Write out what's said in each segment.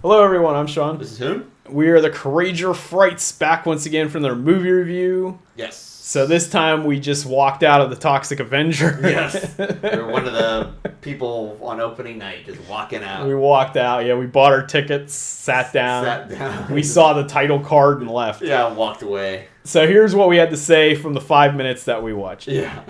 Hello everyone, I'm Sean. This is whom? We are the Courageour Frights, back once again from their movie review. Yes. So this time we just walked out of the Toxic Avenger. Yes. We're one of the people on opening night just walking out. We walked out, yeah, we bought our tickets, sat down. We saw the title card and left. Yeah, walked away. So here's what we had to say from the 5 minutes that we watched. Yeah.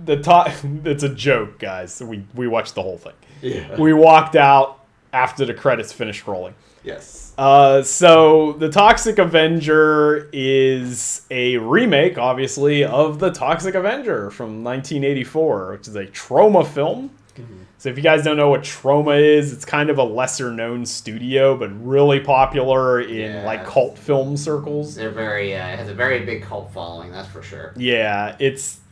It's a joke, guys. We watched the whole thing. Yeah. We walked out after the credits finished rolling. Yes. So the Toxic Avenger is a remake, obviously, of the Toxic Avenger from 1984, which is a Troma film. Mm-hmm. So if you guys don't know what Troma is, it's kind of a lesser-known studio, but really popular in like cult film circles. They're very, it has a very big cult following, that's for sure. Yeah,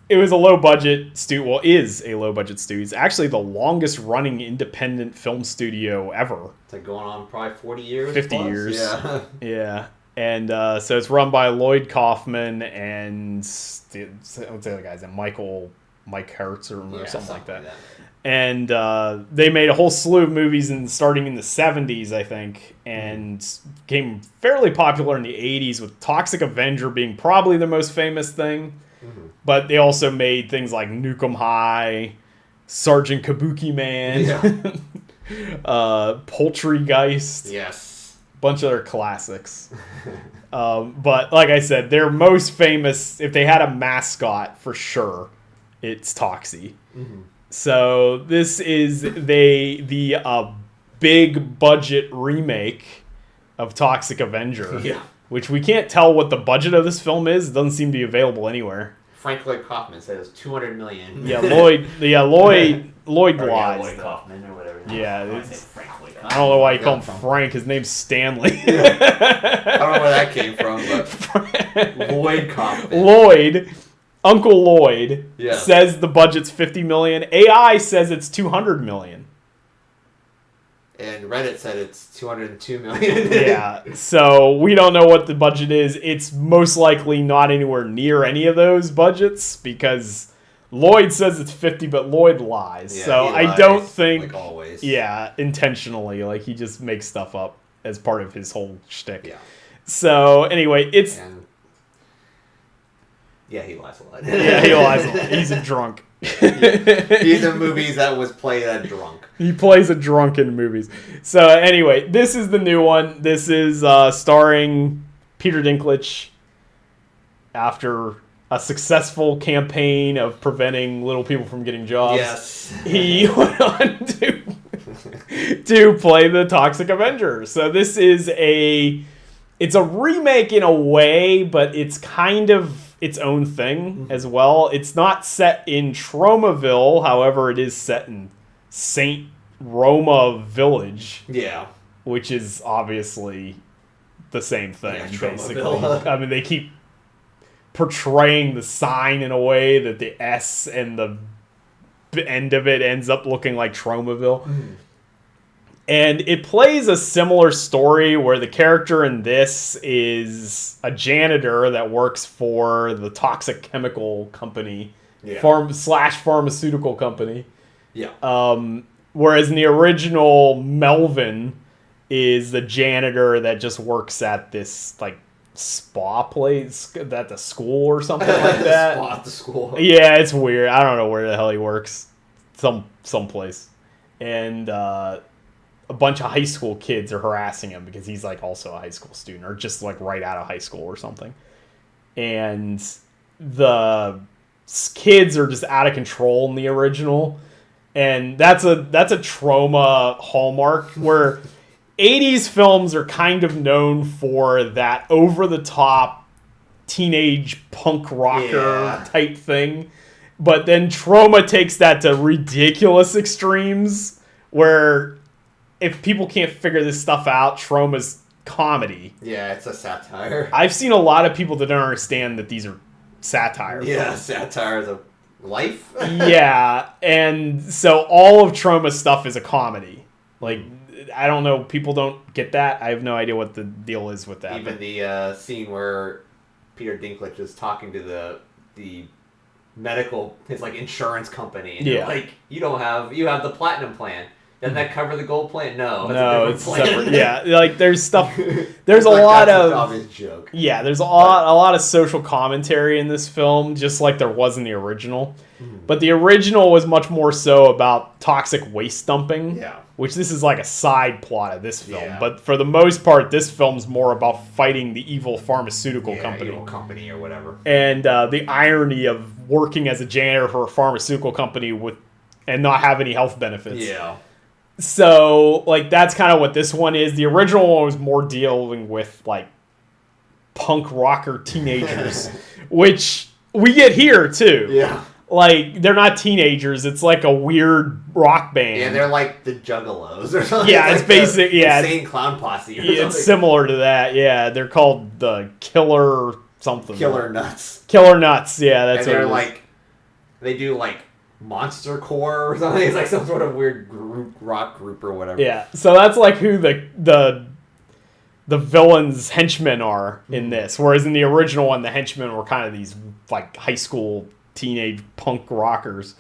it was a low-budget studio. Well, is a low-budget studio. It's actually the longest-running independent film studio ever. It's like going on probably 40 years 50 plus? years. Yeah. Yeah. And so it's run by Lloyd Kaufman and what's the other guy's name? Mike Hertz or something like that. And they made a whole slew of movies starting in the 70s, I think, and became fairly popular in the 80s, with Toxic Avenger being probably the most famous thing. Mm-hmm. But they also made things like Nuke 'Em High, Sergeant Kabuki Man, Poultrygeist. Yes. Bunch of other classics. But like I said, they're most famous, if they had a mascot for sure, it's Toxie. Mm-hmm. So this is the big budget remake of Toxic Avenger. Yeah. Which we can't tell what the budget of this film is. It doesn't seem to be available anywhere. Frank Lloyd Kaufman said it was $200 million. Yeah, Lloyd lies. Lloyd Kaufman or whatever. Yeah, I don't know why you call him Frank. His name's Stanley. I don't know where that came from, but Lloyd Kaufman. Uncle Lloyd says the budget's $50 million. AI says it's $200 million. And Reddit said it's $202 million. Yeah, so we don't know what the budget is. It's most likely not anywhere near any of those budgets because Lloyd says it's 50, but Lloyd lies. Yeah, so lies, I don't think, like always. Yeah, intentionally, like he just makes stuff up as part of his whole shtick. Yeah. So anyway, yeah, he lies a lot. Yeah, he lies a lot. He's a drunk. Yeah. These are movies that was played at drunk. He plays a drunk in movies. So anyway, this is the new one. This is starring Peter Dinklage after a successful campaign of preventing little people from getting jobs. Yes. He went on to play the Toxic Avenger. So this is it's a remake in a way, but it's kind of its own thing as well. It's not set in Tromaville, however, it is set in Saint Roma Village. Yeah. Which is obviously the same thing, basically. I mean, they keep portraying the sign in a way that the S and the end of it ends up looking like Tromaville. Mm. And it plays a similar story where the character in this is a janitor that works for the toxic chemical company, pharmaceutical company. Yeah. Whereas in the original, Melvin is the janitor that just works at this like spa place at the school or something like that. Spa at the school. Yeah, it's weird. I don't know where the hell he works. Someplace. And a bunch of high school kids are harassing him because he's like also a high school student or just like right out of high school or something. And the kids are just out of control in the original. And that's a Troma hallmark where 80s films are kind of known for that over-the-top teenage punk rocker type thing. But then Troma takes that to ridiculous extremes where if people can't figure this stuff out, Troma's comedy. Yeah, it's a satire. I've seen a lot of people that don't understand that these are satire. Yeah, satire is a life. Yeah, and so all of Troma's stuff is a comedy. Like, I don't know, people don't get that. I have no idea what the deal is with that. Even the scene where Peter Dinklage is talking to the medical, his like insurance company, and you're like, you have the platinum plan. Doesn't that cover the gold plant? No, it's a different separate. plant. Yeah, like there's stuff. There's a like lot that's of an obvious joke. Yeah, there's a lot of social commentary in this film, just like there was in the original. But the original was much more so about toxic waste dumping. Yeah. Which this is like a side plot of this film. Yeah. But for the most part, this film's more about fighting the evil pharmaceutical company. Evil company or whatever. And the irony of working as a janitor for a pharmaceutical company and not have any health benefits. Yeah. So, like, that's kind of what this one is. The original one was more dealing with, like, punk rocker teenagers, which we get here, too. Yeah. Like, they're not teenagers. It's like a weird rock band. Yeah, they're like the Juggalos or something. Yeah, it's like basic. Yeah, Insane Clown Posse. Or it's similar to that. Yeah, they're called the Killer something. Killer Nuts. Killer Nuts. Yeah, that's and what they're it is. like, they do like Monster Core or something. It's like some sort of weird rock group or whatever. Yeah, so that's like who the villains' henchmen are in this. Whereas in the original one, the henchmen were kind of these like high school teenage punk rockers.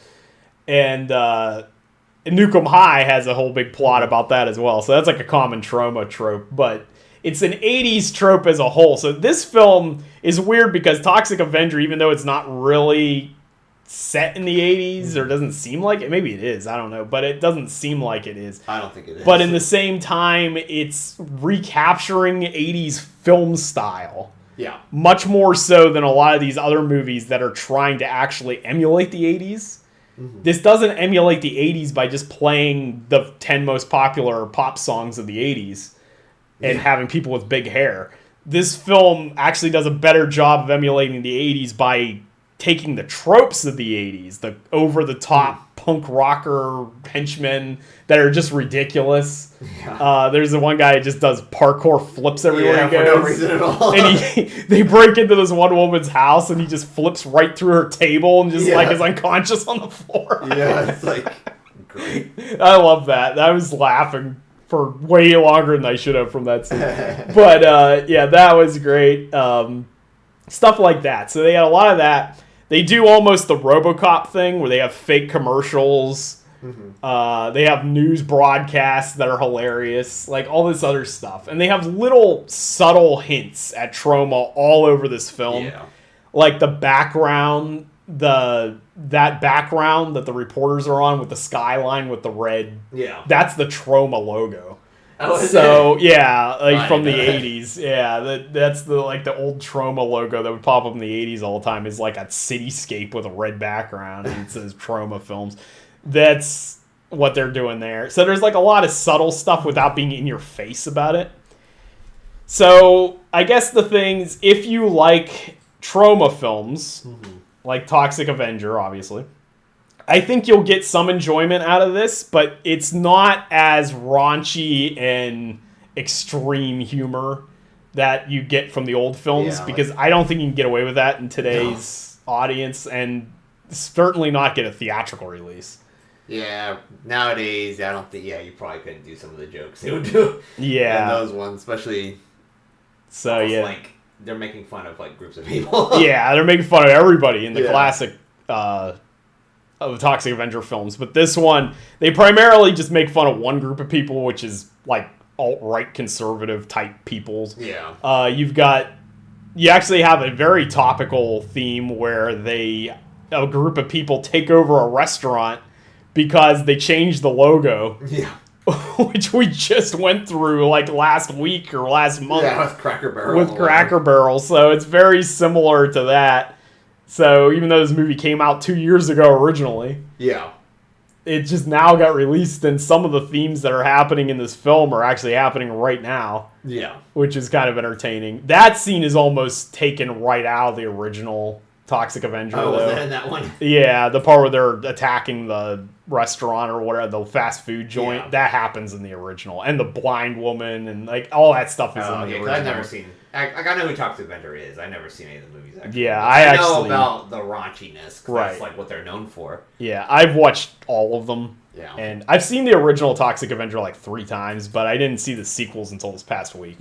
And Nukem High has a whole big plot about that as well. So that's like a common Troma trope. But it's an 80s trope as a whole. So this film is weird because Toxic Avenger, even though it's not really set in the 80s or doesn't seem like it, maybe it is, I don't know, but it doesn't seem like it is. I don't think it is. But in the same time, it's recapturing 80s film style. Yeah. Much more so than a lot of these other movies that are trying to actually emulate the 80s. This doesn't emulate the 80s by just playing the 10 most popular pop songs of the 80s and having people with big hair. This film actually does a better job of emulating the 80s by taking the tropes of the 80s, the over-the-top punk rocker henchmen that are just ridiculous. Yeah. There's the one guy who just does parkour flips everywhere he goes. For no reason at all. And they break into this one woman's house and he just flips right through her table and just like is unconscious on the floor. Yeah, it's like great. I love that. I was laughing for way longer than I should have from that scene. But yeah, that was great. Stuff like that. So they had a lot of that. They do almost the RoboCop thing where they have fake commercials. They have news broadcasts that are hilarious. Like all this other stuff. And they have little subtle hints at Troma all over this film. Yeah. Like the background, that background that the reporters are on with the skyline with the red. Yeah. That's the Troma logo. Oh, So yeah, like from the know. 80s, yeah, that's the like the old Troma logo that would pop up in the 80s all the time. Is like a cityscape with a red background and it says Troma Films. That's what they're doing there. So there's like a lot of subtle stuff without being in your face about it. So I guess the things, if you like Troma films, like Toxic Avenger, obviously, I think you'll get some enjoyment out of this, but it's not as raunchy and extreme humor that you get from the old films, because I don't think you can get away with that in today's audience, and certainly not get a theatrical release. Yeah, nowadays, I don't think, you probably couldn't do some of the jokes they would do in those ones, especially, so like, they're making fun of, like, groups of people. Yeah, they're making fun of everybody in the classic of the Toxic Avenger films, but this one, they primarily just make fun of one group of people, which is, like, alt-right conservative type peoples. Yeah. You actually have a very topical theme where a group of people take over a restaurant because they changed the logo. Yeah. Which we just went through like last week or last month. Yeah, with Cracker Barrel. With Cracker Barrel. So it's very similar to that. So even though this movie came out 2 years ago originally. Yeah. It just now got released, and some of the themes that are happening in this film are actually happening right now. Yeah. Which is kind of entertaining. That scene is almost taken right out of the original Toxic Avenger. Oh, was that in that one? Yeah, the part where they're attacking the restaurant or whatever, the fast food joint. Yeah. That happens in the original. And the blind woman and like all that stuff is in the original. I've never seen... I know who Toxic Avenger is. I've never seen any of the movies, actually. Yeah, I know about the raunchiness, because that's like what they're known for. Yeah, I've watched all of them. Yeah. And I've seen the original Toxic Avenger like 3 times, but I didn't see the sequels until this past week.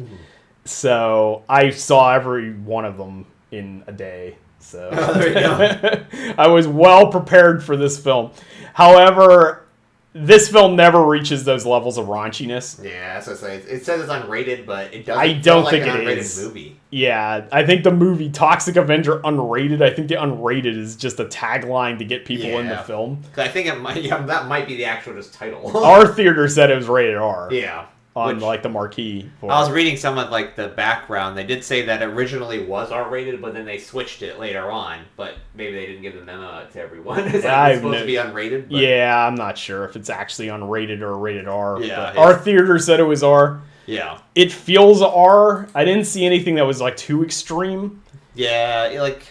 So I saw every one of them in a day. So there you go. I was well prepared for this film. However, This film never reaches those levels of raunchiness. Yeah, that's what I say. It says it's unrated, but it doesn't. I don't feel think like an it unrated is. Movie. Yeah, I think the movie Toxic Avenger unrated. I think the unrated is just a tagline to get people in the film. I think it might. Yeah, that might be the actual just title. Our theater said it was rated R. Yeah. On like the marquee. I was reading some of like the background. They did say that originally was R-rated, but then they switched it later on. But maybe they didn't give the memo to everyone. It's supposed to be unrated. But... Yeah, I'm not sure if it's actually unrated or rated R. Yeah, our theater said it was R. Yeah. It feels R. I didn't see anything that was like too extreme. Yeah, like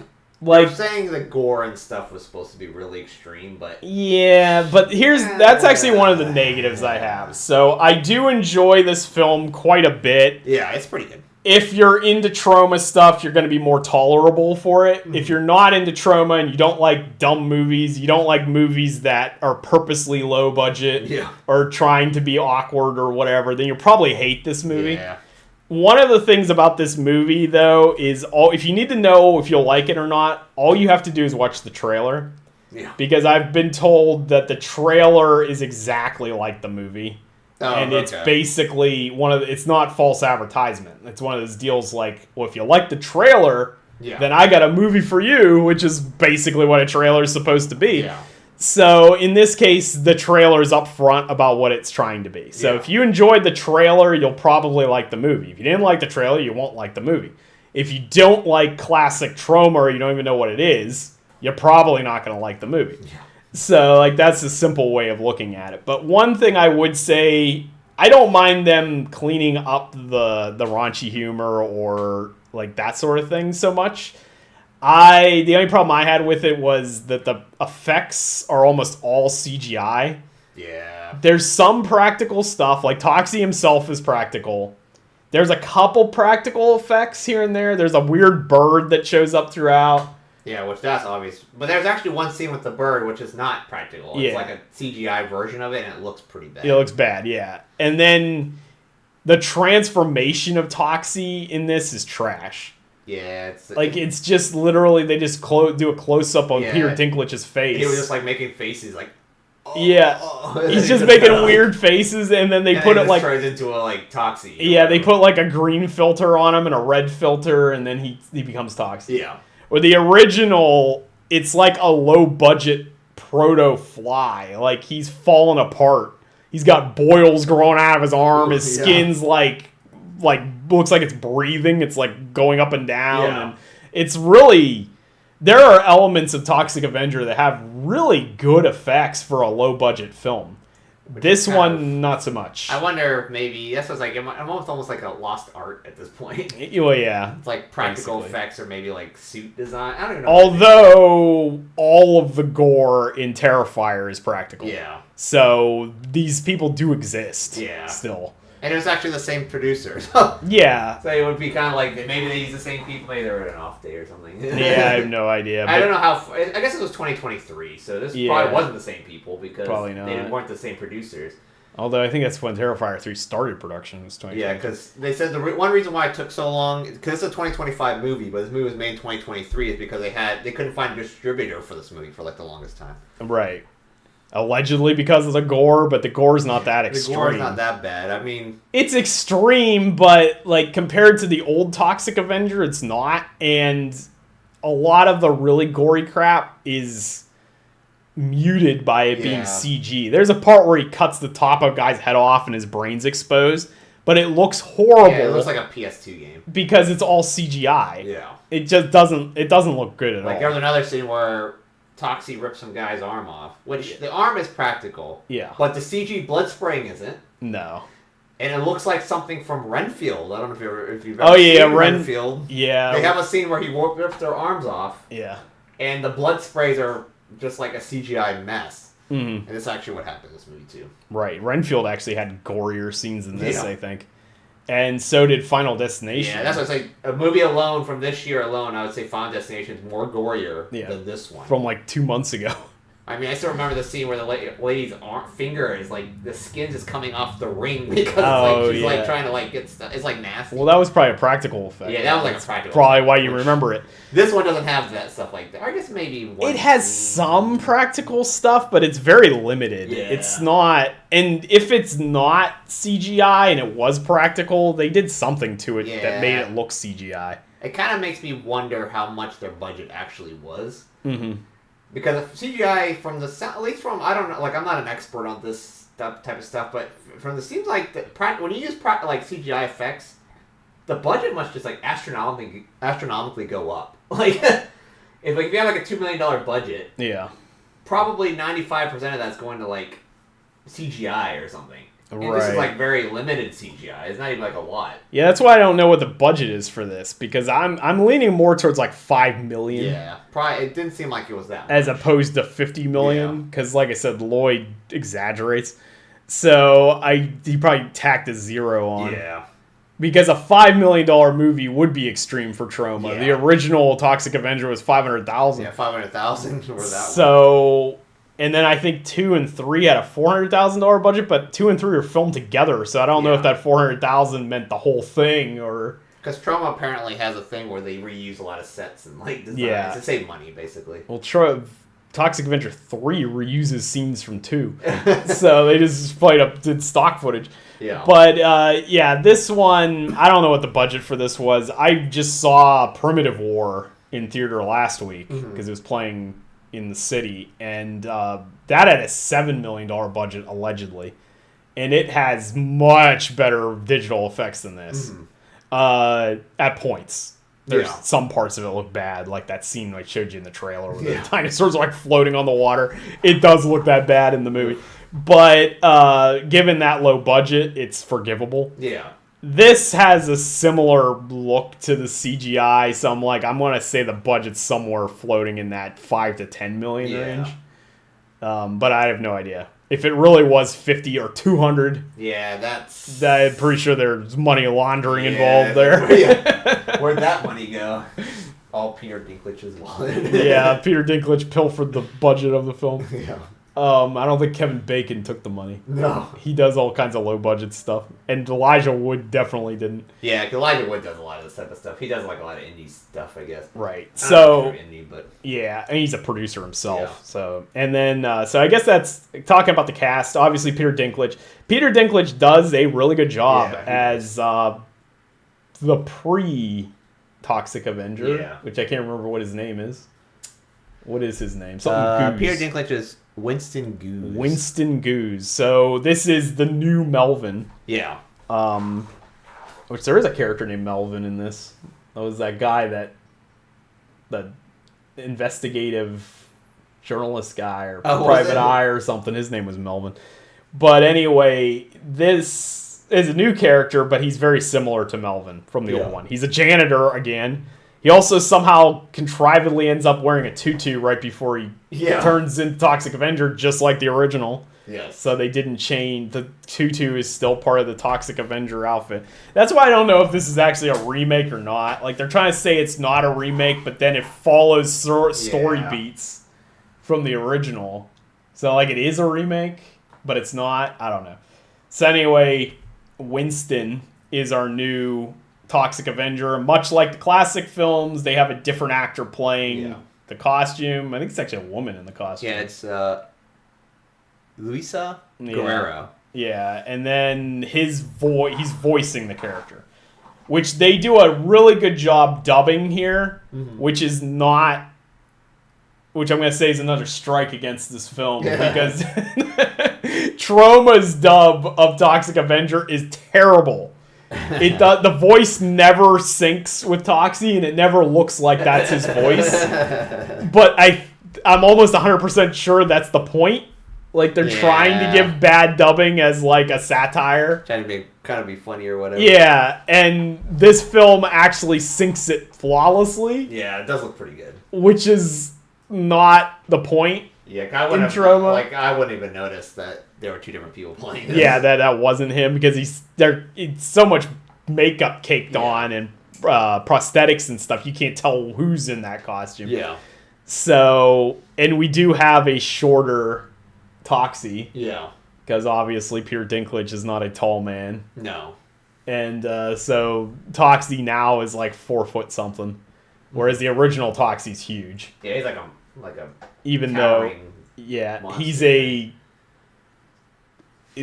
they're saying the gore and stuff was supposed to be really extreme, but yeah, but that's actually one of the negatives I have. So I do enjoy this film quite a bit. Yeah, it's pretty good. If you're into Troma stuff, you're going to be more tolerable for it. Mm-hmm. If you're not into Troma and you don't like dumb movies, you don't like movies that are purposely low budget or trying to be awkward or whatever, then you'll probably hate this movie. Yeah. One of the things about this movie, though, is if you need to know if you'll like it or not, all you have to do is watch the trailer. Yeah. Because I've been told that the trailer is exactly like the movie. Oh, and it's basically it's not false advertisement. It's one of those deals like, well, if you like the trailer, then I got a movie for you, which is basically what a trailer is supposed to be. Yeah. So in this case, the trailer is upfront about what it's trying to be. So if you enjoyed the trailer, you'll probably like the movie. If you didn't like the trailer, you won't like the movie. If you don't like classic Troma or you don't even know what it is, you're probably not going to like the movie. Yeah. So like that's a simple way of looking at it. But one thing I would say, I don't mind them cleaning up the raunchy humor or like that sort of thing so much. The only problem I had with it was that the effects are almost all CGI. Yeah. There's some practical stuff, like Toxie himself is practical. There's a couple practical effects here and there. There's a weird bird that shows up throughout. Yeah, which that's obvious. But there's actually one scene with the bird which is not practical. It's like a CGI version of it, and it looks pretty bad. It looks bad, yeah. And then the transformation of Toxie in this is trash. Yeah, it's just literally they just do a close up on Peter Dinklage's face. He was just like making faces like. He's just making weird faces, and then they put it like turns into a like Toxie. Yeah, they put like a green filter on him and a red filter, and then he becomes Toxie. Yeah. Or the original, it's like a low budget proto fly. Like he's falling apart. He's got boils growing out of his arm. His skin's like looks like it's breathing. It's like going up and down. Yeah. And it's really, there are elements of Toxic Avenger that have really good effects for a low budget film. This one, not so much. I wonder if maybe that's what's like. I'm almost like a lost art at this point. Well, yeah, it's like practical effects or maybe like suit design. I don't even know. Although all of the gore in Terrifier is practical. Yeah. So these people do exist. Yeah. Still. And it was actually the same producers. Yeah. So it would be kind of like maybe they use the same people. Maybe they were at an off day or something. Yeah, I have no idea. I don't know how. I guess it was 2023, so this probably wasn't the same people because they weren't the same producers. Although I think that's when Terrifier 3 started production. Was 2023. Yeah, because they said one reason why it took so long, because it's a 2025 movie, but this movie was made in 2023, is because they couldn't find a distributor for this movie for like the longest time. Right. Allegedly because of the gore, but the gore's not that extreme. The gore's not that bad. I mean, it's extreme, but like compared to the old Toxic Avenger, it's not. And a lot of the really gory crap is muted by it being CG. There's a part where he cuts the top of a guy's head off and his brain's exposed, but it looks horrible. Yeah, it looks like a PS2 game because it's all CGI. Yeah, it just doesn't look good at all. Like there was another scene where Toxie rips some guy's arm off, which the arm is practical. Yeah. But the CG blood spraying isn't. No. And it looks like something from Renfield. I don't know if you've ever seen Renfield. Yeah. They have a scene where he rips their arms off. Yeah. And the blood sprays are just like a CGI mess. Mm-hmm. And that's actually what happened in this movie too. Right. Renfield actually had gorier scenes than this, I think. And so did Final Destination. Yeah, that's what I say. A movie alone from this year alone, I would say Final Destination is more gorier than this one. From like 2 months ago. I mean, I still remember the scene where the lady's finger is like the skin is coming off the ring because she's like trying to like get stuff. It's like nasty. Well, that was probably a practical effect. Yeah, that was like a practical. Probably why you remember it. This one doesn't have that stuff like that. I guess maybe one. It has some practical stuff, but it's very limited. Yeah. It's not, and if it's not CGI and it was practical, they did something to it that made it look CGI. It kind of makes me wonder how much their budget actually was. Mm-hmm. Because CGI from the sound, at least from, I don't know, like I'm not an expert on this type of stuff, but from the seems like when you use like CGI effects, the budget must just like astronomically go up. Like if you have like a $2 million budget, probably 95% of that's going to like CGI or something. And this is like very limited CGI. It's not even like a lot. Yeah, that's why I don't know what the budget is for this, because I'm leaning more towards like $5 million. Yeah, probably it didn't seem like it was that much. As opposed to $50 million, because like I said, Lloyd exaggerates. So he probably tacked a zero on. Yeah. Because a $5 million movie would be extreme for Troma. Yeah. The original Toxic Avenger was $500,000. Yeah, $500,000 for that So, and then I think 2 and 3 had a $400,000 budget, but 2 and 3 are filmed together. So I don't know if that $400,000 meant the whole thing or. Because Troma apparently has a thing where they reuse a lot of sets and like designs to save money, basically. Well, Toxic Avenger 3 reuses scenes from 2. So they just did stock footage. Yeah. But, this one, I don't know what the budget for this was. I just saw Primitive War in theater last week because it was playing in the city. And that had a $7 million budget, allegedly. And it has much better digital effects than this at points. There's some parts of it look bad, like that scene I showed you in the trailer where the dinosaurs are like floating on the water. It does look that bad in the movie. But given that low budget, it's forgivable. Yeah. This has a similar look to the CGI, so I'm going to say the budget's somewhere floating in that 5 to 10 million range. But I have no idea. If it really was 50 or 200, I'm pretty sure there's money laundering involved there. Where'd that money go? All Peter Dinklage's wallet. Peter Dinklage pilfered the budget of the film. Yeah. I don't think Kevin Bacon took the money. No. He does all kinds of low-budget stuff. And Elijah Wood definitely didn't. Yeah, Elijah Wood does a lot of this type of stuff. He does like a lot of indie stuff, I guess. Right. So, indie, but... Yeah, and he's a producer himself. Yeah. So, and then, so I guess that's talking about the cast. Obviously, Peter Dinklage. Peter Dinklage does a really good job as the pre-Toxic Avenger, which I can't remember what his name is. What is his name? Something Goose. Peter Dinklage is Winston Goose. Winston Goose. So this is the new Melvin. Yeah. Which there is a character named Melvin in this. That was that guy the investigative journalist guy or private eye or something. His name was Melvin. But anyway, this is a new character, but he's very similar to Melvin from the old one. He's a janitor again. He also somehow contrivedly ends up wearing a tutu right before he turns into Toxic Avenger, just like the original. Yes. So they didn't change. The tutu is still part of the Toxic Avenger outfit. That's why I don't know if this is actually a remake or not. Like, they're trying to say it's not a remake, but then it follows story beats from the original. So, like, it is a remake, but it's not. I don't know. So anyway, Winston is our new Toxic Avenger. Much like the classic films, they have a different actor playing the costume. I think it's actually a woman in the costume. Yeah, it's Luisa Guerrero. Yeah, and then he's voicing the character, which they do a really good job dubbing here, which is not... Which I'm going to say is another strike against this film, because Troma's dub of Toxic Avenger is terrible. The voice never syncs with Toxie, and it never looks like that's his voice. But I'm almost 100% sure that's the point. Like, they're trying to give bad dubbing as, like, a satire. Trying to kind of be funny or whatever. Yeah, and this film actually syncs it flawlessly. Yeah, it does look pretty good. Which is not the point. Yeah, I wouldn't even notice that there were two different people playing this. Yeah, that wasn't him, because it's so much makeup caked on and prosthetics and stuff. You can't tell who's in that costume. Yeah. So, and we do have a shorter Toxie. Yeah. Because obviously Peter Dinklage is not a tall man. No. And so Toxie now is like 4 foot something. Whereas the original Toxie's huge. Yeah, he's like a even though monster. he's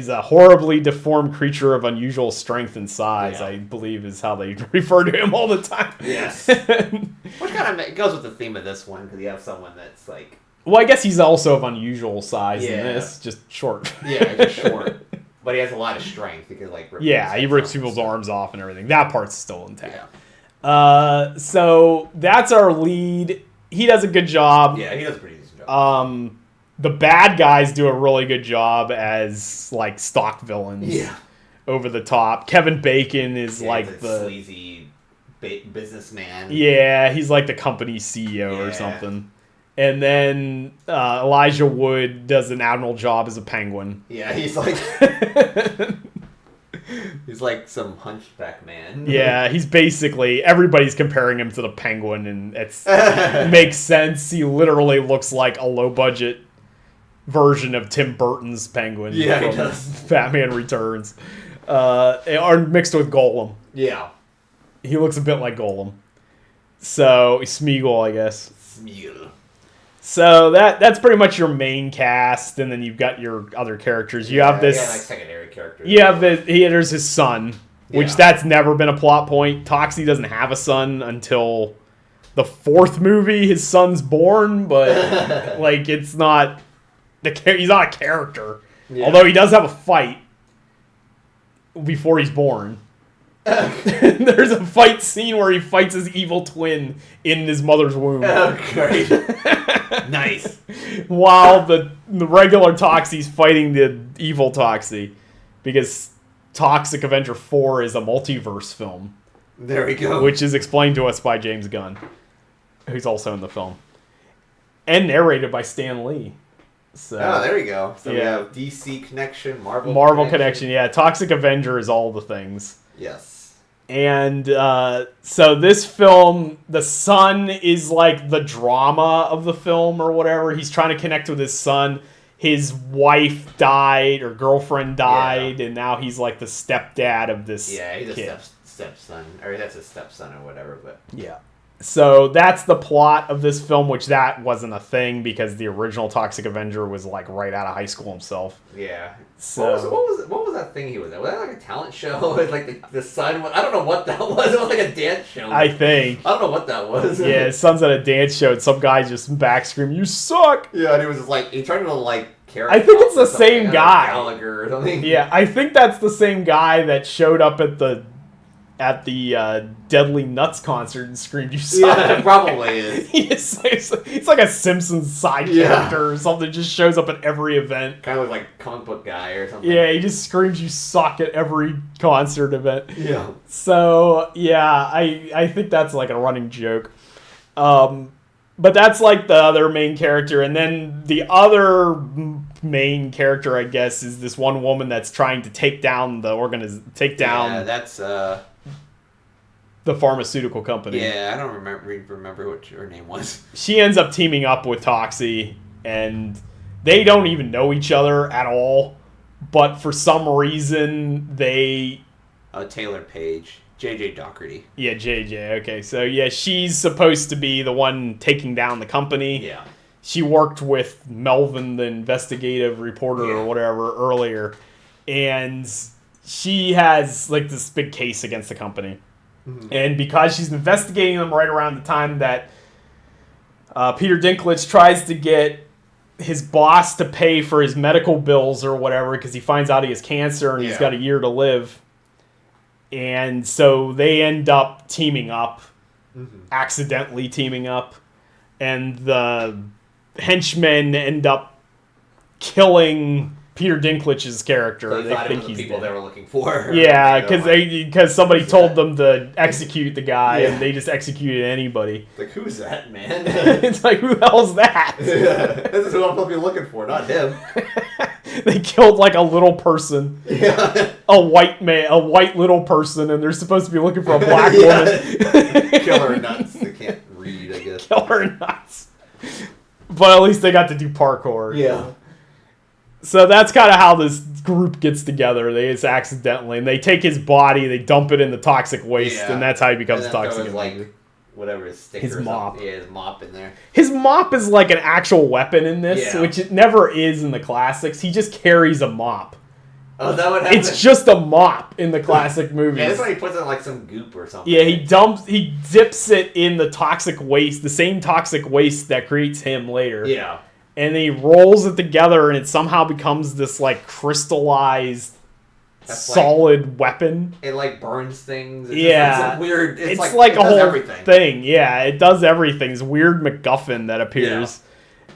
a horribly deformed creature of unusual strength and size, I believe is how they refer to him all the time. Yes. Which kind of goes with the theme of this one, because you have someone that's like... Well, I guess he's also of unusual size in this, just short. Yeah, just short. But he has a lot of strength. He can like rip he rips people's arms off and everything. That part's still intact. Yeah. So that's our lead. He does a good job. Yeah, he does a pretty decent job. The bad guys do a really good job as like stock villains. Yeah. Over the top. Kevin Bacon is like the sleazy businessman. Yeah, he's like the company CEO or something. And then Elijah Wood does an admirable job as a penguin. Yeah, he's like he's like some hunchback man. Yeah, he's basically everybody's comparing him to the penguin, and it makes sense. He literally looks like a low budget version of Tim Burton's penguin. Yeah, he does. Batman Returns, are mixed with Golem. Yeah, he looks a bit like Golem. So Smeagol, I guess. Smeagol. So that's pretty much your main cast, and then you've got your other characters. You have this like secondary characters. You have there's his son, which that's never been a plot point. Toxie doesn't have a son until the 4th movie. His son's born, but like it's not he's not a character. Yeah. Although he does have a fight before he's born. There's a fight scene where he fights his evil twin in his mother's womb. Oh, great. Nice. While the regular Toxie's fighting the evil Toxie, because Toxic Avenger 4 is a multiverse film. There we go. Which is explained to us by James Gunn, who's also in the film. And narrated by Stan Lee. So, there we go. So we have DC Connection, Marvel Connection. Yeah, Toxic Avenger is all the things. Yes. And so this film, the son is like the drama of the film or whatever. He's trying to connect with his son. His wife died or girlfriend died, and now he's like the stepdad of this kid. Yeah, he's kid. a stepson. Or that's a stepson or whatever. But yeah. So that's the plot of this film, which that wasn't a thing because the original Toxic Avenger was like right out of high school himself. Yeah. So what was that thing he was at? Was that like a talent show? Like the son? I don't know what that was. It was like a dance show. I think. I don't know what that was. Yeah, his son's at a dance show and some guy just back screaming, "You suck!" Yeah, and he was just like he tried to like carry. I think it's the same guy. Gallagher or something. Yeah, I think that's the same guy that showed up at the Deadly Nuts concert and screamed, "You suck!" Yeah, it probably is. It's like a Simpsons side character or something. Just shows up at every event. Kind of like comic book guy or something. Yeah, he just screams, "You suck!" at every concert event. Yeah. So yeah, I think that's like a running joke. But that's like the other main character, and then the other main character, I guess, is this one woman that's trying to take down Yeah, that's the pharmaceutical company. Yeah, I don't remember what her name was. She ends up teaming up with Toxie, and they don't even know each other at all. But for some reason, they... Taylour Paige. JJ Doherty. Yeah, JJ. Okay, so yeah, she's supposed to be the one taking down the company. Yeah. She worked with Melvin, the investigative reporter or whatever, earlier. And she has like this big case against the company. Mm-hmm. And because she's investigating them right around the time that Peter Dinklage tries to get his boss to pay for his medical bills or whatever, because he finds out he has cancer and he's got a year to live. And so they end up teaming up, accidentally teaming up, and the henchmen end up killing Peter Dinklage's character. So they think he's the people they were looking for. Yeah, because somebody told them to execute the guy, and they just executed anybody. Like, who's that, man? It's like, who the hell's that? This is who I'm supposed to be looking for, not him. They killed like a little person, a white little person, and they're supposed to be looking for a black woman. Kill her nuts. They can't read, I guess. Kill her nuts. But at least they got to do parkour. Yeah. So that's kind of how this group gets together. They just accidentally, and they take his body, they dump it in the toxic waste, and that's how he becomes Toxic Avenger. Like whatever his sticker. His mop. Yeah, his mop in there. His mop is like an actual weapon in this, which it never is in the classics. He just carries a mop. Oh, is that what happens? It's just a mop in the classic movies. Yeah, that's why he puts it in like some goop or something. Yeah, he dips it in the toxic waste, the same toxic waste that creates him later. Yeah. And he rolls it together, and it somehow becomes this like crystallized, solid weapon. It like burns things. It's weird. It's like a whole thing. Yeah, it does everything. It's weird MacGuffin that appears. Yeah.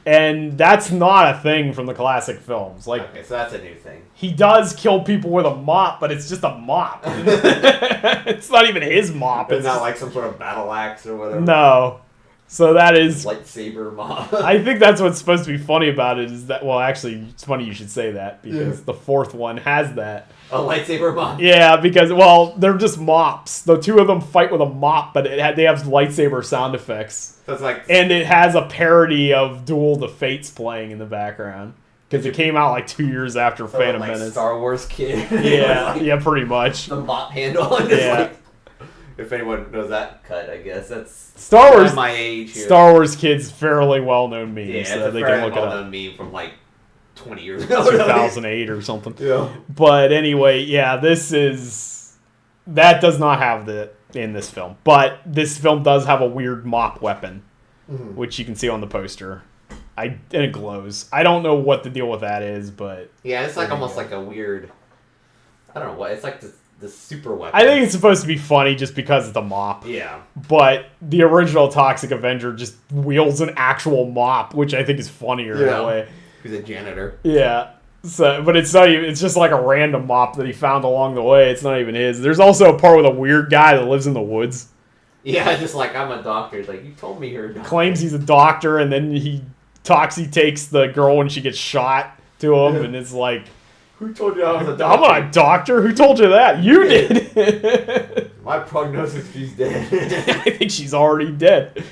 And that's not a thing from the classic films. Like, okay, so that's a new thing. He does kill people with a mop, but it's just a mop. It's not even his mop. It's not like some sort of battle axe or whatever. No. So that is... lightsaber mop. I think that's what's supposed to be funny about it is that... Well, actually, it's funny you should say that, because the fourth one has that. A lightsaber mop? Yeah, because, well, they're just mops. The two of them fight with a mop, but they have lightsaber sound effects. So it's like... And it has a parody of Duel of the Fates playing in the background. Because it came out like 2 years after Phantom Menace. Star Wars kid. Yeah, yeah, pretty much. The mop handle. And like, if anyone knows that cut, I guess that's Star Wars. My age. Here. Star Wars kids, fairly well known meme. Yeah, so it's they a can look well it up. known meme from like 20 years ago. 2008 or something. Yeah. But anyway, yeah, that does not have in this film. But this film does have a weird mop weapon, which you can see on the poster. And it glows. I don't know what the deal with that is, but... Yeah, it's like almost like a weird... I don't know what... It's like the super weapon. I think it's supposed to be funny just because it's a mop. Yeah. But the original Toxic Avenger just wields an actual mop, which I think is funnier in a way. He's a janitor. Yeah. So, but it's not even... It's just like a random mop that he found along the way. It's not even his. There's also a part with a weird guy that lives in the woods. Yeah, just like, I'm a doctor. It's like, you told me you're a doctor. Claims he's a doctor, and then Toxie takes the girl when she gets shot to him, and it's like, who told you I was a doctor? I'm not a doctor. Who told you that? You did. My prognosis, she's dead. I think she's already dead.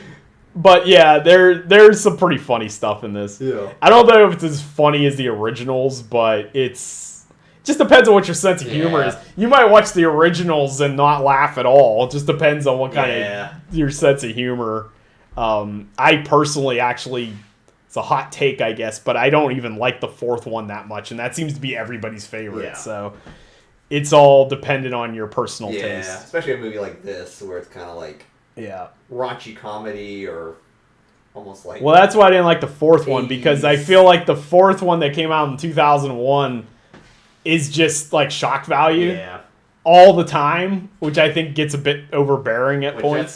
But yeah, there's some pretty funny stuff in this. Yeah. I don't know if it's as funny as the originals, but it just depends on what your sense of humor is. You might watch the originals and not laugh at all. It just depends on what kind of your sense of humor. I personally actually... It's a hot take, I guess, but I don't even like the fourth one that much, and that seems to be everybody's favorite. Yeah. So it's all dependent on your personal taste. Yeah, especially a movie like this, where it's kind of like raunchy comedy or almost like... Well, that's why I didn't like the fourth one, because I feel like the fourth one that came out in 2001 is just like shock value all the time, which I think gets a bit overbearing at points.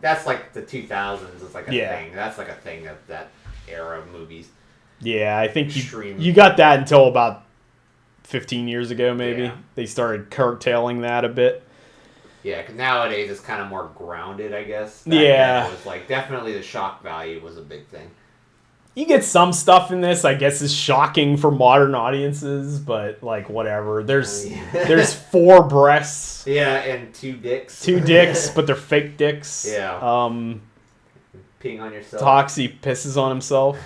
That's like the 2000s. It's like a thing. That's like a thing of that era of movies. Yeah, I think you got that until about 15 years ago, maybe. Yeah. They started curtailing that a bit. Yeah, because nowadays it's kind of more grounded, I guess. Back then it was like, definitely the shock value was a big thing. You get some stuff in this, I guess, is shocking for modern audiences, but like whatever. There's 4 breasts. Yeah, and 2 dicks. 2 dicks, but they're fake dicks. Yeah. Peeing on yourself. Toxie pisses on himself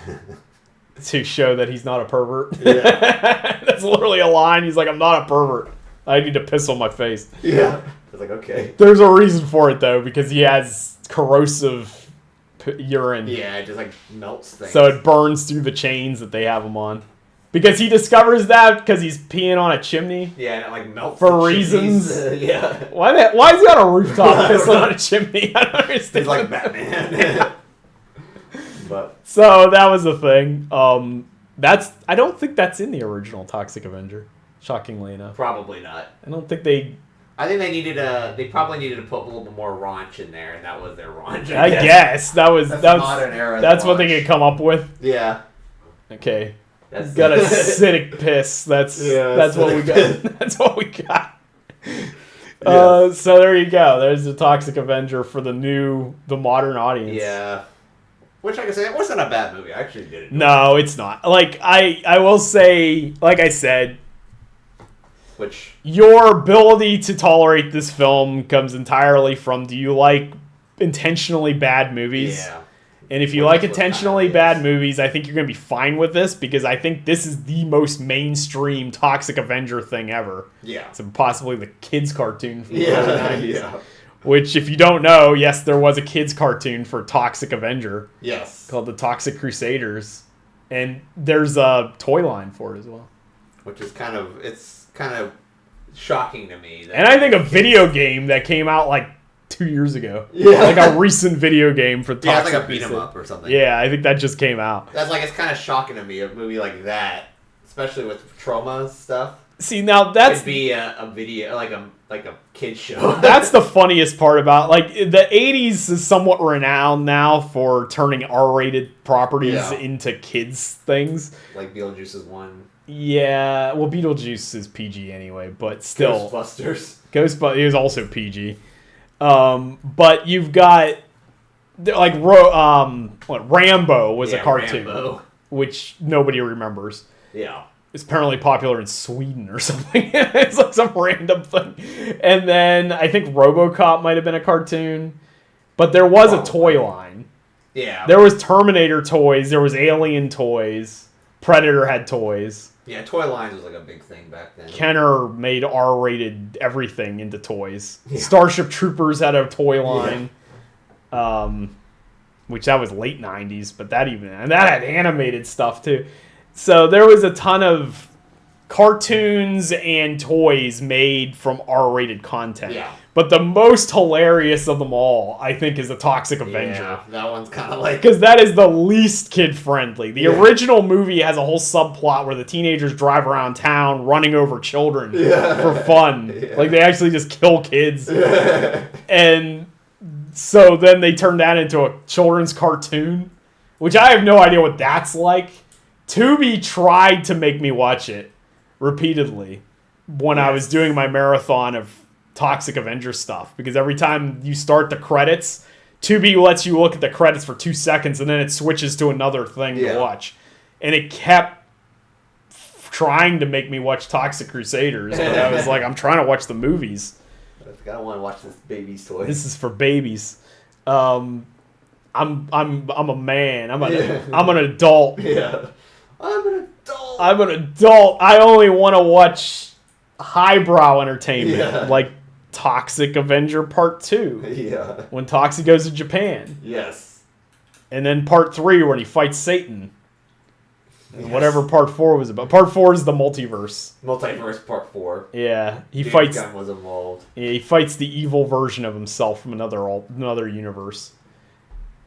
to show that he's not a pervert. Yeah. That's literally a line. He's like, I'm not a pervert. I need to piss on my face. Yeah. I was like, okay. There's a reason for it, though, because he has corrosive urine. Yeah, it just like melts things. So it burns through the chains that they have him on. Because he discovers that because he's peeing on a chimney. Yeah, and it like melts for reasons. Yeah. Why is he on a rooftop pissing on a chimney? I don't understand. He's like Batman. But so that was the thing. I don't think that's in the original Toxic Avenger. Shockingly enough. Probably not. I don't think they... I think they probably needed to put a little bit more raunch in there, and that was their raunch. I guess. That was modern era. That's what they could come up with? Yeah. Okay. Got acidic piss. That's what we got. That's what we got. Yes. So there you go. There's the Toxic Avenger for the modern audience. Yeah. Which, like I said, it wasn't a bad movie. I actually did it. No, it's not. Like, I will say, like I said, your ability to tolerate this film comes entirely from, do you like intentionally bad movies? Yeah. And if you like intentionally bad movies, I think you're going to be fine with this, because I think this is the most mainstream Toxic Avenger thing ever. Yeah. So possibly the kids' cartoon from the early 90s. Yeah. Which, if you don't know, yes, there was a kids' cartoon for Toxic Avenger. Yes. Called the Toxic Crusaders. And there's a toy line for it as well. Which is kind of shocking to me. And I think a video game that came out like 2 years ago. Yeah. Like a recent video game for Toxic. Yeah, it's like a beat 'em up or something. Yeah, I think that just came out. That's like, it's kind of shocking to me, a movie like that, especially with Troma stuff. See, now that's could be a video, like a kid show. That's the funniest part about, like, the 80s is somewhat renowned now for turning R-rated properties into kids things. Like Beetlejuice is one. Yeah, well, Beetlejuice is PG anyway, but still. Ghostbusters is also PG. But you've got, like, Rambo was a cartoon, Rambo. which nobody remembers. Yeah. It's apparently popular in Sweden or something. It's like some random thing. And then I think RoboCop might have been a cartoon. But there was a toy line. Yeah. There was Terminator toys. There was Alien toys. Predator had toys. Yeah, toy lines was like a big thing back then. Kenner made R-rated everything into toys. Yeah. Starship Troopers had a toy line. Yeah. Which that was late 90s. But that had animated stuff too. So there was a ton of cartoons and toys made from R-rated content. Yeah. But the most hilarious of them all, I think, is the Toxic Avenger. Yeah, that one's kind of like... Because that is the least kid-friendly. The original movie has a whole subplot where the teenagers drive around town running over children for fun. Yeah. Like, they actually just kill kids. And so then they turn that into a children's cartoon, which I have no idea what that's like. Tubi tried to make me watch it repeatedly when I was doing my marathon of Toxic Avenger stuff, because every time you start the credits, Tubi lets you look at the credits for 2 seconds and then it switches to another thing to watch. And it kept trying to make me watch Toxic Crusaders, but I was like, I'm trying to watch the movies. I don't want to watch this baby's toy. This is for babies. I'm a man. I'm an adult. Yeah. I'm an adult. I'm an adult. I only want to watch highbrow entertainment, like Toxic Avenger Part 2. Yeah. When Toxic goes to Japan. Yes. And then Part 3 when he fights Satan. And whatever Part 4 was about. Part 4 is the multiverse. Multiverse Part 4. Yeah. James Gunn was involved. Yeah, he fights the evil version of himself from another universe.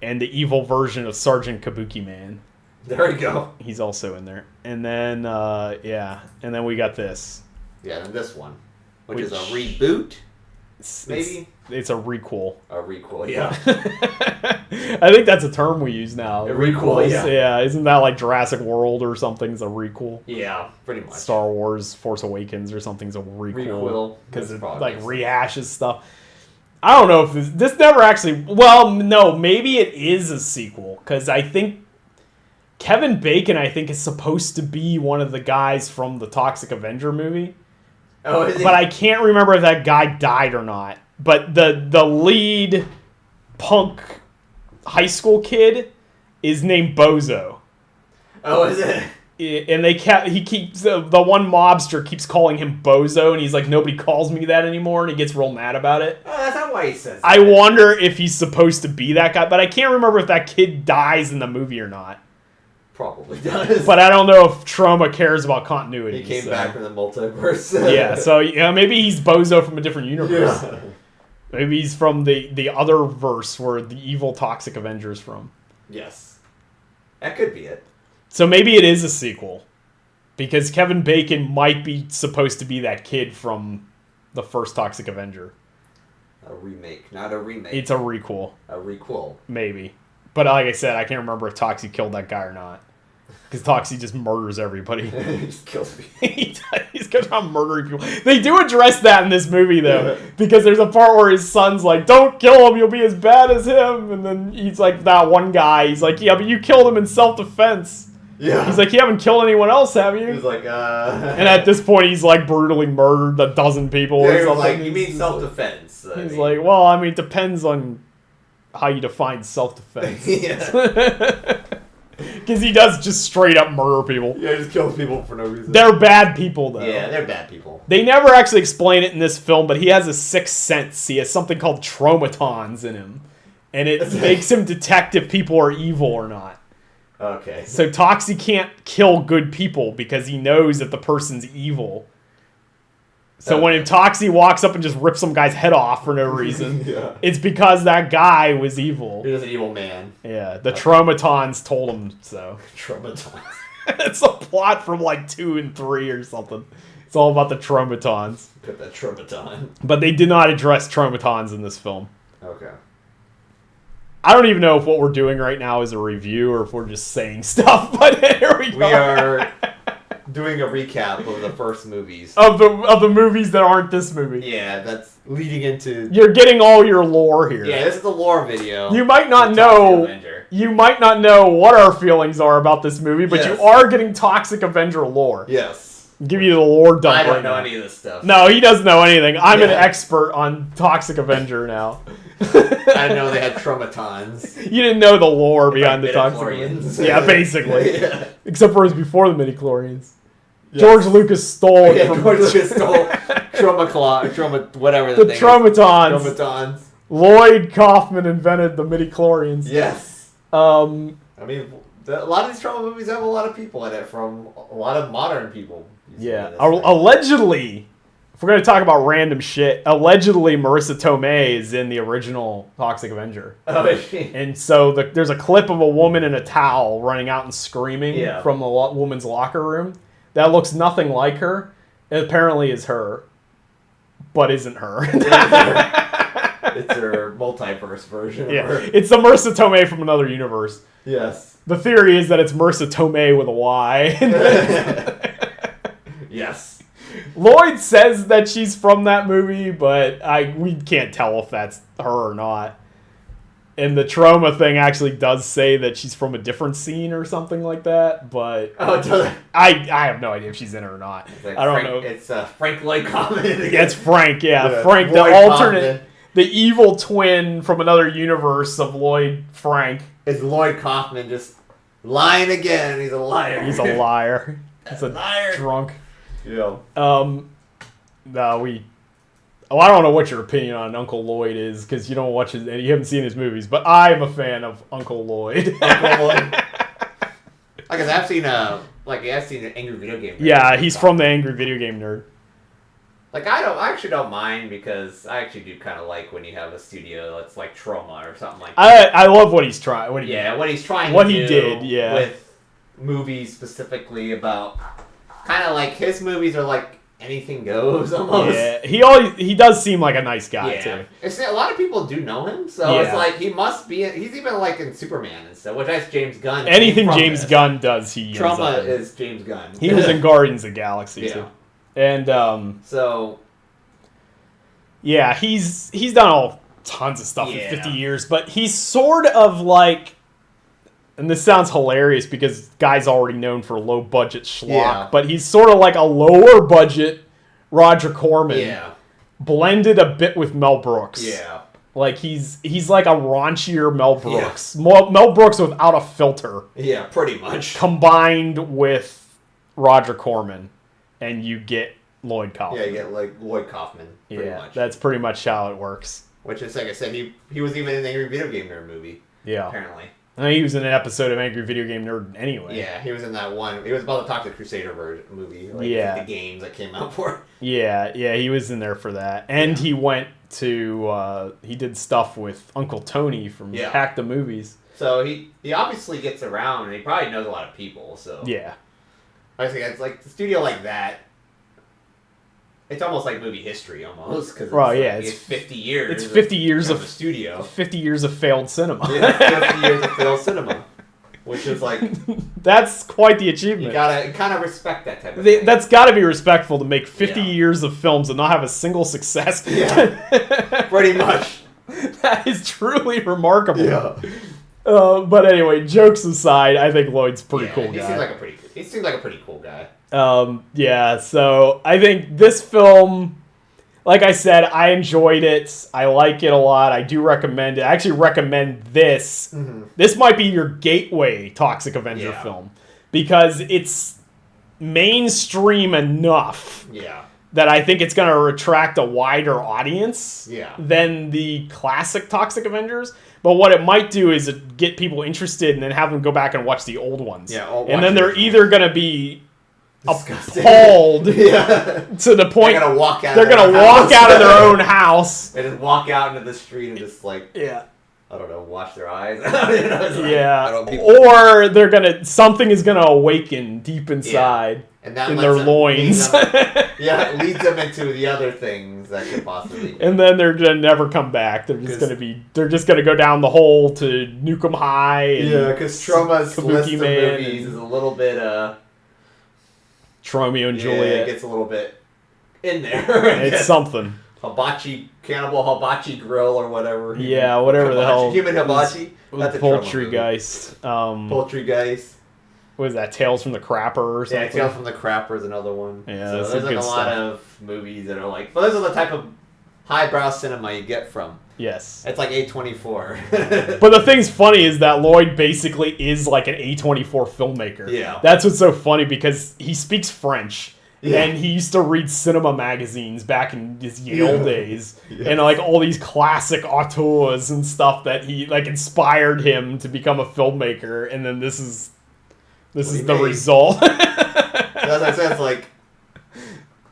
And the evil version of Sergeant Kabuki Man. There we go. He's also in there. And then, and then we got this. Yeah, and this one, which is a reboot, maybe? It's a requel. A requel, yeah. I think that's a term we use now. A requel, yeah. Yeah, isn't that like Jurassic World or something's a requel? Yeah, pretty much. Star Wars Force Awakens or something's a requel. Because it like rehashes stuff. I don't know if this never actually... Well, no, maybe it is a sequel, because I think Kevin Bacon, is supposed to be one of the guys from the Toxic Avenger movie. Oh, is he? But I can't remember if that guy died or not. But the lead punk high school kid is named Bozo. Oh, is it? And he keeps the one mobster keeps calling him Bozo, and he's like, nobody calls me that anymore, and he gets real mad about it. Oh, that's not why he says that. I wonder if he's supposed to be that guy, but I can't remember if that kid dies in the movie or not. Probably does. But I don't know if Troma cares about continuity. He came back from the multiverse. Yeah, so maybe he's Bozo from a different universe. Yeah. Maybe he's from the other verse where the evil Toxic Avenger is from. Yes. That could be it. So maybe it is a sequel. Because Kevin Bacon might be supposed to be that kid from the first Toxic Avenger. A remake, not a remake. It's a requel. A requel. Maybe. But like I said, I can't remember if Toxie killed that guy or not. Because Toxie just murders everybody. He just kills me. He's going around murdering people. They do address that in this movie, though. Because there's a part where his son's like, don't kill him, you'll be as bad as him. And then he's like, that one guy, he's like, yeah, but you killed him in self-defense. Yeah. He's like, you haven't killed anyone else, have you? He's like, And at this point, he's like brutally murdered a dozen people or something. Like, you mean self-defense. He's like, well, it depends on how you define self-defense. Yeah. Because he does just straight up murder people. Yeah, he just kills people for no reason. They're bad people, though. Yeah, they're bad people. They never actually explain it in this film, but he has a sixth sense. He has something called tromatons in him. And it makes him detect if people are evil or not. Okay. So Toxie can't kill good people because he knows that the person's evil. So when Toxie walks up and just rips some guy's head off for no reason, it's because that guy was evil. He was an evil man. Yeah, the Tromatons told him so. Tromatons. It's a plot from like 2 and 3 or something. It's all about the Tromatons. Put that Tromaton. But they did not address Tromatons in this film. Okay. I don't even know if what we're doing right now is a review or if we're just saying stuff, but here we go. We are doing a recap of the first movies. Of the movies that aren't this movie. Yeah, that's leading into... You're getting all your lore here. Yeah, this is the lore video. You might not know... You might not know what our feelings are about this movie, but you are getting Toxic Avenger lore. Yes. I'll give you the lore dump. I don't know any of this stuff. No, he doesn't know anything. I'm an expert on Toxic Avenger now. I know they had Tromatons. You didn't know the lore behind the Toxic Avenger. Yeah, basically. Except for it was before the midichlorians. Yes. George Lucas stole it from... George Lucas stole Troma, whatever the thing Tromatons. is. Tromatons. Lloyd Kaufman invented the midichlorians. Yes. I mean, a lot of these Troma movies have a lot of people in it, from a lot of modern people. Yeah. Allegedly, if we're going to talk about random shit, allegedly Marissa Tomei is in the original Toxic Avenger. Oh, is she? And so there's a clip of a woman in a towel running out and screaming from a woman's locker room that looks nothing like her. It apparently is her, but isn't her. It's her multiverse version of her. It's the Marissa Tomei from another universe. Yes. The theory is that it's Marissa Tomei with a Y. Yes. Lloyd says that she's from that movie, but we can't tell if that's her or not. And the Troma thing actually does say that she's from a different scene or something like that, but I have no idea if she's in it or not. Like I don't know. It's Frank Lloyd Kaufman. It's Frank, Frank, the alternate, the evil twin from another universe of Lloyd Frank. Is Lloyd Kaufman just lying again? He's a liar. He's a liar. He's a liar. Drunk. Yeah. I don't know what your opinion on Uncle Lloyd is, because you don't watch his, and you haven't seen his movies, but I'm a fan of Uncle Lloyd. Uncle Lloyd. I guess I've seen an Angry Video Game Nerd. Yeah, he's from the Angry Video Game Nerd. Like, I actually don't mind, because I actually do kind of like when you have a studio that's like Troma or something like that. I love what he's trying. What he did with movies specifically about kind of like his movies are like anything goes almost. Yeah, he does seem like a nice guy too. A lot of people do know him, so it's like he must be. He's even like in Superman and stuff, which that's James Gunn. Anything James Gunn does, he Troma is James Gunn. He was in Guardians of the Galaxy too. And so he's done all tons of stuff in 50 years, but he's sort of like, and this sounds hilarious because guy's already known for low budget schlock, but he's sort of like a lower budget Roger Corman, blended a bit with Mel Brooks. Yeah, like he's like a raunchier Mel Brooks, Mel Brooks without a filter. Yeah, pretty much combined with Roger Corman. And you get Lloyd Kaufman. Yeah, you get like Lloyd Kaufman. Pretty much. That's pretty much how it works. Which is, like I said, he was even in the Angry Video Game Nerd movie. Yeah, apparently. I mean, he was in an episode of Angry Video Game Nerd anyway. Yeah, he was in that one. It was about the Toxic Crusader movie. Like, the games that came out for. Yeah, he was in there for that, and he went to he did stuff with Uncle Tony from Hack the Movies. So he obviously gets around, and he probably knows a lot of people. So I think it's like the studio like that. It's almost like movie history, almost, because it's 50 years. It's 50 years of the studio. 50 years of failed cinema. 50 years of failed cinema, which is like that's quite the achievement. You gotta kind of respect that type of thing. That's got to be respectful to make 50 years of films and not have a single success. Yeah, pretty much. That is truly remarkable. Yeah. But anyway, jokes aside, I think Lloyd's a pretty cool guy. He seems like a pretty cool guy. So I think this film, like I said, I enjoyed it. I like it a lot. I do recommend it. I actually recommend this. Mm-hmm. This might be your gateway Toxic Avenger film because it's mainstream enough that I think it's going to attract a wider audience than the classic Toxic Avengers. But what it might do is get people interested and then have them go back and watch the old ones. Yeah, and then they're either going to be disgusting. Appalled to the point they're gonna walk out of their own house. They just walk out into the street and just like I don't know, wash their eyes. Or something is gonna awaken deep inside and that in their loins. It leads them into the other things that could possibly be. And then they're gonna never come back. They're just gonna go down the hole to Nukem High. Because Troma's list of movies is a little bit Romeo and Juliet. It gets a little bit in there. It's something. Cannibal Hibachi Grill or whatever. Whatever the hell. Human Hibachi. That's Poultrygeist. Poultrygeist. What is that? Tales from the Crapper or something? Yeah, Tales from the Crapper is another one. Yeah, so there's like a lot of movies that are like, those are the type of highbrow cinema you get from. Yes. It's like A24. But the thing's funny is that Lloyd basically is like an A24 filmmaker. Yeah. That's what's so funny because he speaks French. Yeah. And he used to read cinema magazines back in his Yale days. And like all these classic auteurs and stuff that he like inspired him to become a filmmaker. And then this is the result. As I said, it's like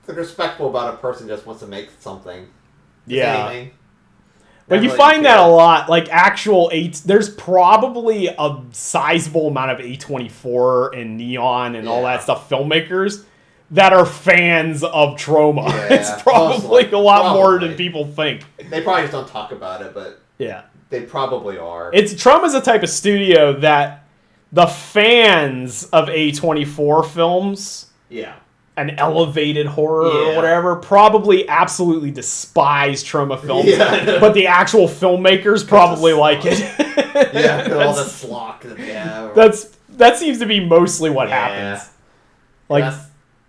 respectful about a person just wants to make something. Anything. But you find that a lot, like actual there's probably a sizable amount of A24 and Neon and all that stuff filmmakers that are fans of Troma. It's probably a lot more than people think. They probably just don't talk about it, but they probably are. Troma's a type of studio that the fans of A24 films an elevated horror or whatever, probably absolutely despise Troma films. But the actual filmmakers probably like it. All the schlock that they have. That seems to be mostly what happens. Like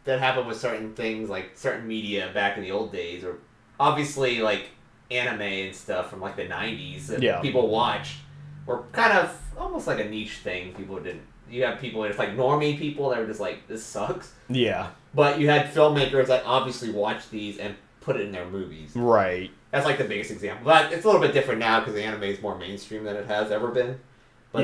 that happened with certain things, like certain media back in the old days, or obviously like anime and stuff from like the 90s that people watched were kind of almost like a niche thing. People didn't. You have people, it's like normie people that were just like, this sucks. Yeah. But you had filmmakers that obviously watched these and put it in their movies. Right. That's like the biggest example. But it's a little bit different now because the anime is more mainstream than it has ever been. But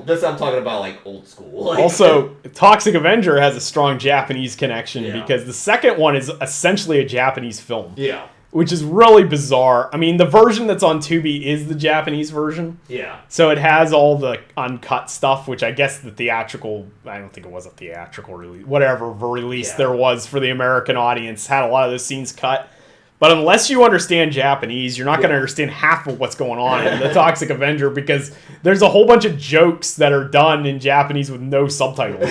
this I'm talking about like old school. Like, also, Toxic Avenger has a strong Japanese connection because the second one is essentially a Japanese film. Yeah. Which is really bizarre. I mean, the version that's on Tubi is the Japanese version. Yeah. So it has all the uncut stuff, which I guess the theatrical... I don't think it was a theatrical release. Whatever release there was for the American audience had a lot of those scenes cut. But unless you understand Japanese, you're not going to understand half of what's going on in the Toxic Avenger because there's a whole bunch of jokes that are done in Japanese with no subtitles.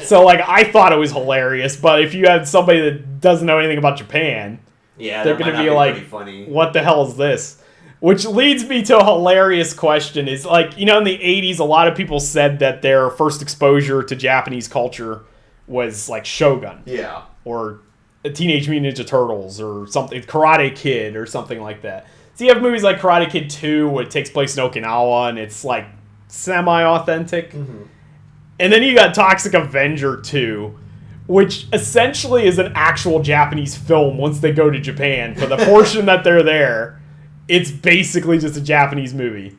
So, like, I thought it was hilarious, but if you had somebody that doesn't know anything about Japan... they're going to be like, funny. What the hell is this? Which leads me to a hilarious question. Is like, in the 80s, a lot of people said that their first exposure to Japanese culture was like Shogun. Yeah. Or Teenage Mutant Ninja Turtles or something, Karate Kid or something like that. So you have movies like Karate Kid 2 where it takes place in Okinawa and it's like semi-authentic. Mm-hmm. And then you got Toxic Avenger 2, which essentially is an actual Japanese film once they go to Japan. For the portion that they're there, it's basically just a Japanese movie.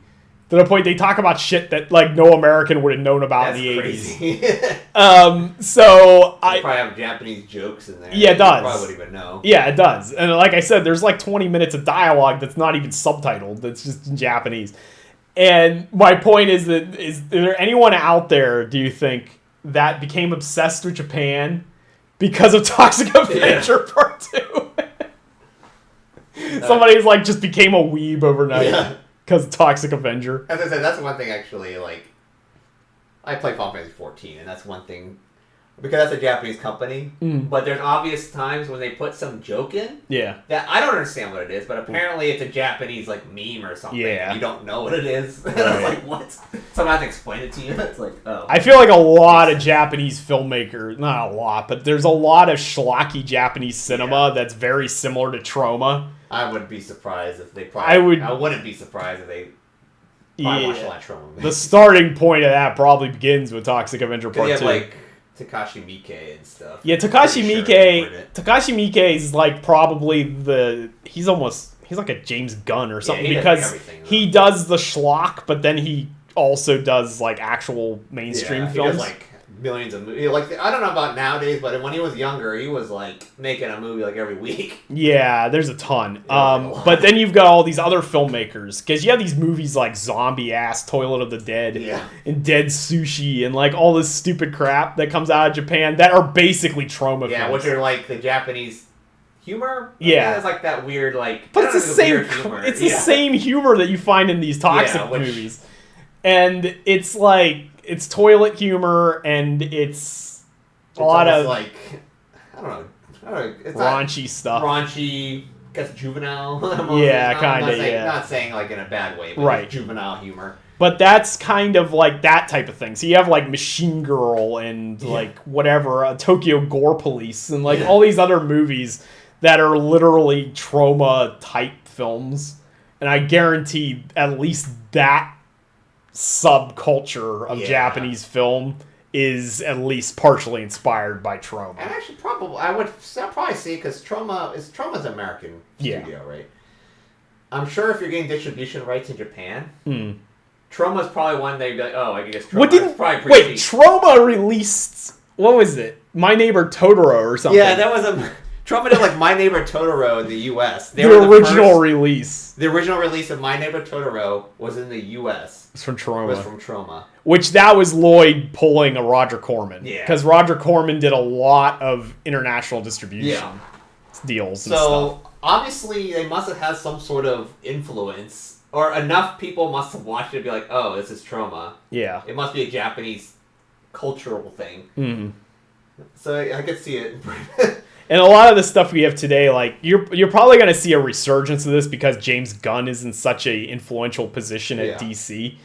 To the point they talk about shit that like no American would have known about in the 80s. So I probably have Japanese jokes in there. Yeah, it does. You probably wouldn't even know. Yeah, it does. And like I said, there's like 20 minutes of dialogue that's not even subtitled. That's just in Japanese. And my point is that is there anyone out there, do you think, that became obsessed with Japan because of Toxic Avenger Part 2? Somebody's like just became a weeb overnight because of Toxic Avenger. As I said, that's one thing actually, like, I play Final Fantasy 14, and that's one thing, because that's a Japanese company, but there's obvious times when they put some joke in that I don't understand what it is, but apparently it's a Japanese, like, meme or something, and you don't know what it is. And I was like, what? someone has to explain it to you. It's like, oh. I feel like a lot of Japanese filmmakers, not a lot, but there's a lot of schlocky Japanese cinema that's very similar to Troma. I wouldn't be surprised if they probably... I wouldn't be surprised if they probably watched a lot of Troma. The starting point of that probably begins with Toxic Avenger Part 2. You have, like, Takashi Miike and stuff. Yeah, Takashi Miike is, like, probably he's like a James Gunn or something, because he does the schlock, but then he also does, like, actual mainstream films. He does, like, millions of movies. Like, I don't know about nowadays, but when he was younger, he was, like, making a movie, like, every week. Yeah, there's a ton. But then you've got all these other filmmakers, because you have these movies like Zombie-ass Toilet of the Dead and Dead Sushi and, like, all this stupid crap that comes out of Japan that are basically Troma films. Yeah, which are, like, the Japanese humor. Yeah, it's like that weird, like. But it's the same. It's the same humor that you find in these toxic movies, and it's like it's toilet humor, and it's a lot of like I don't know. It's raunchy stuff. Raunchy, guess juvenile. Yeah, kind of. Yeah, not saying like in a bad way, but right. Juvenile humor. But that's kind of like that type of thing. So you have like Machine Girl and like whatever, Tokyo Gore Police, and like all these other movies that are literally Troma-type films. And I guarantee at least that subculture of Japanese film is at least partially inspired by Troma. And actually, I would probably say, because Troma's American studio, right? I'm sure if you're getting distribution rights in Japan, Troma's probably one they'd be like, oh, I guess Troma. Wait, Troma released, what was it? My Neighbor Totoro or something. Yeah, that was Troma did like My Neighbor Totoro in the U.S. The original release. The original release of My Neighbor Totoro was in the U.S. It's from Troma. It was from Troma. Which that was Lloyd pulling a Roger Corman. Yeah. Because Roger Corman did a lot of international distribution deals and stuff. So obviously they must have had some sort of influence, or enough people must have watched it and be like, oh, this is Troma. Yeah. It must be a Japanese cultural thing. Mm-hmm. So I could see it. And a lot of the stuff we have today, like, you're probably going to see a resurgence of this because James Gunn is in such a influential position at DC.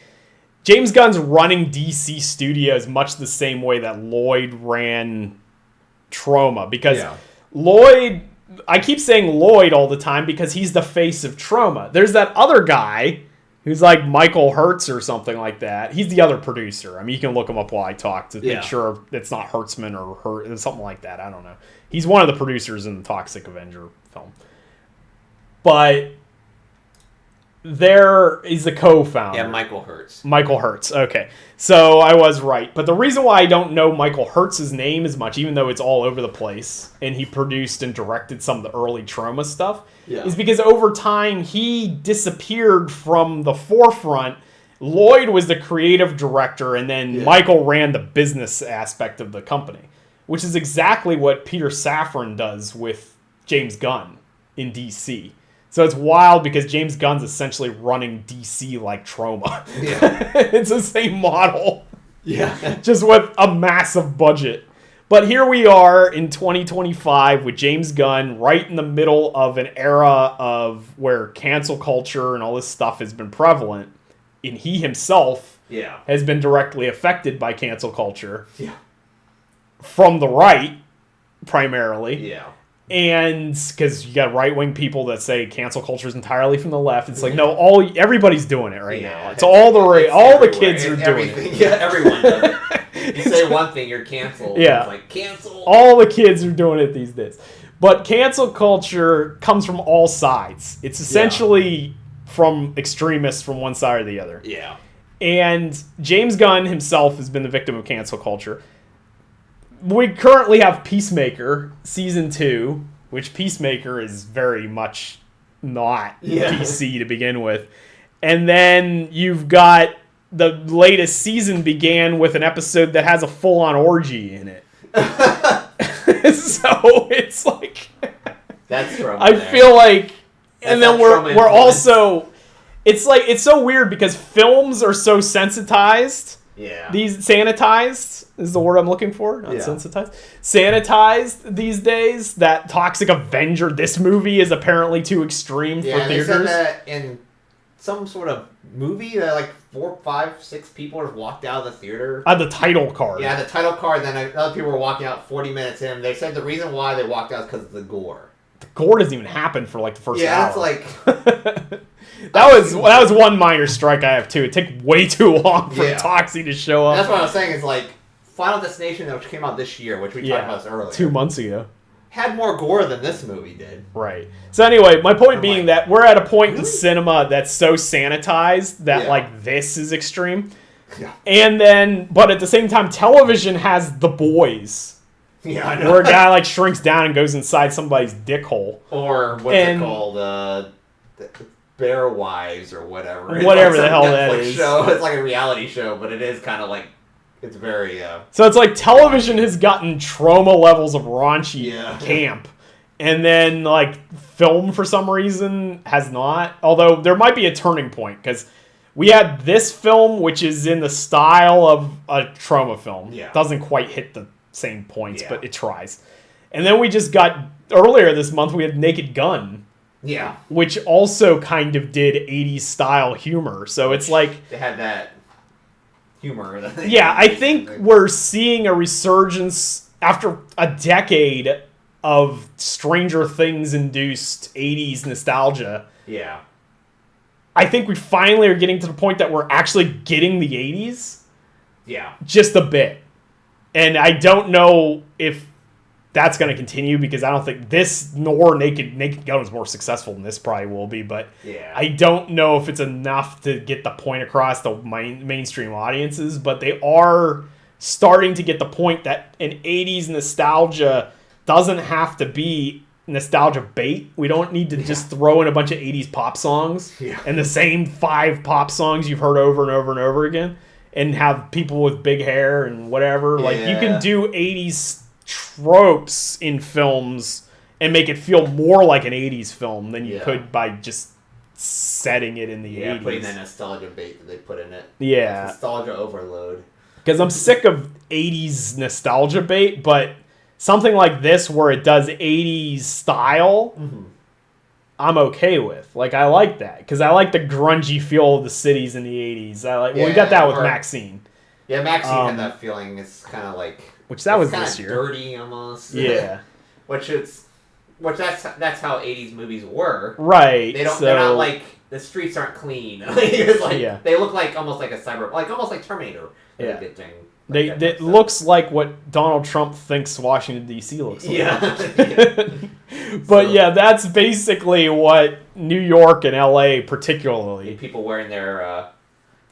James Gunn's running DC Studios much the same way that Lloyd ran Troma. Because Lloyd, I keep saying Lloyd all the time because he's the face of Troma. There's that other guy who's like Michael Hertz or something like that. He's the other producer. I mean, you can look him up while I talk to make sure it's not Hertzman or something like that. I don't know. He's one of the producers in the Toxic Avenger film. But there is the co-founder. Yeah, Michael Hertz. Michael Hertz. Okay. So I was right. But the reason why I don't know Michael Hertz's name as much, even though it's all over the place, and he produced and directed some of the early Troma stuff, is because over time he disappeared from the forefront. Lloyd was the creative director, and then Michael ran the business aspect of the company, which is exactly what Peter Safran does with James Gunn in DC. So it's wild because James Gunn's essentially running DC like Troma. Yeah. It's the same model. Yeah. Just with a massive budget. But here we are in 2025 with James Gunn right in the middle of an era of where cancel culture and all this stuff has been prevalent. And he himself has been directly affected by cancel culture. Yeah. From the right, primarily. Yeah. And because you got right-wing people that say cancel culture is entirely from the left. It's like, no, everybody's doing it right now. It's all the kids are doing it. Yeah, everyone does it. You say one thing, you're canceled. Yeah. It's like, cancel. All the kids are doing it these days. But cancel culture comes from all sides. It's essentially from extremists from one side or the other. Yeah. And James Gunn himself has been the victim of cancel culture. We currently have Peacemaker Season 2, which Peacemaker is very much not PC to begin with. And then you've got the latest season began with an episode that has a full-on orgy in it. So it's like... That's Troma. I feel like... And then we're also... It's like, it's so weird because films are so sensitized... Yeah. Sanitized is the word I'm looking for, not sensitized. Sanitized these days. That Toxic Avenger, this movie is apparently too extreme for theaters. They said that in some sort of movie that like 4, 5, 6 people just walked out of the theater. The title card. Yeah, the title card. Then other people were walking out 40 minutes in. They said the reason why they walked out is because of the gore. The gore doesn't even happen for like the first hour. Yeah, it's like that was one minor strike I have too. It took way too long for Toxie to show up. And that's what I was saying. Is like Final Destination, which came out this year, which we talked about this earlier, 2 months ago, had more gore than this movie did. Right. So anyway, my point being that we're at a point in cinema that's so sanitized that like this is extreme. Yeah. And then, but at the same time, television has The Boys. Yeah, I know. Where a guy like shrinks down and goes inside somebody's dick hole. Or what's it called? Bear Wives or whatever. It's whatever like the hell Netflix that is. Show. It's like a reality show, but it is kind of like, it's very... So it's like television has gotten Troma levels of raunchy camp. And then like film for some reason has not. Although there might be a turning point because we had this film which is in the style of a Troma film. Yeah. Doesn't quite hit the same points, but it tries. And then we just got, earlier this month, we had Naked Gun. Yeah. Which also kind of did 80s style humor. So it's like... They had that humor. I think we're seeing a resurgence after a decade of Stranger Things-induced 80s nostalgia. Yeah. I think we finally are getting to the point that we're actually getting the 80s. Yeah. Just a bit. And I don't know if that's going to continue because I don't think this nor Naked Gun is more successful than this probably will be, but I don't know if it's enough to get the point across to mainstream audiences, but they are starting to get the point that an 80s nostalgia doesn't have to be nostalgia bait. We don't need to just throw in a bunch of 80s pop songs and the same 5 pop songs you've heard over and over and over again and have people with big hair and whatever. Like you can do 80s tropes in films and make it feel more like an 80s film than you could by just setting it in the 80s. Putting that nostalgia bait that they put in it. Yeah. That's nostalgia overload. Because I'm sick of 80s nostalgia bait, but something like this where it does 80s style, I'm okay with. Like, I like that. Because I like the grungy feel of the cities in the 80s. I like. Well, we got that with Maxine. Yeah, Maxine had that feeling. It's kind of like... Which that was this year. Dirty almost. Yeah. Which that's how 80s movies were. Right. They're not like, the streets aren't clean. It's like, they look like almost like a almost like Terminator. Yeah. It looks like what Donald Trump thinks Washington, D.C. looks like. Yeah. But that's basically what New York and L.A. particularly. People wearing their...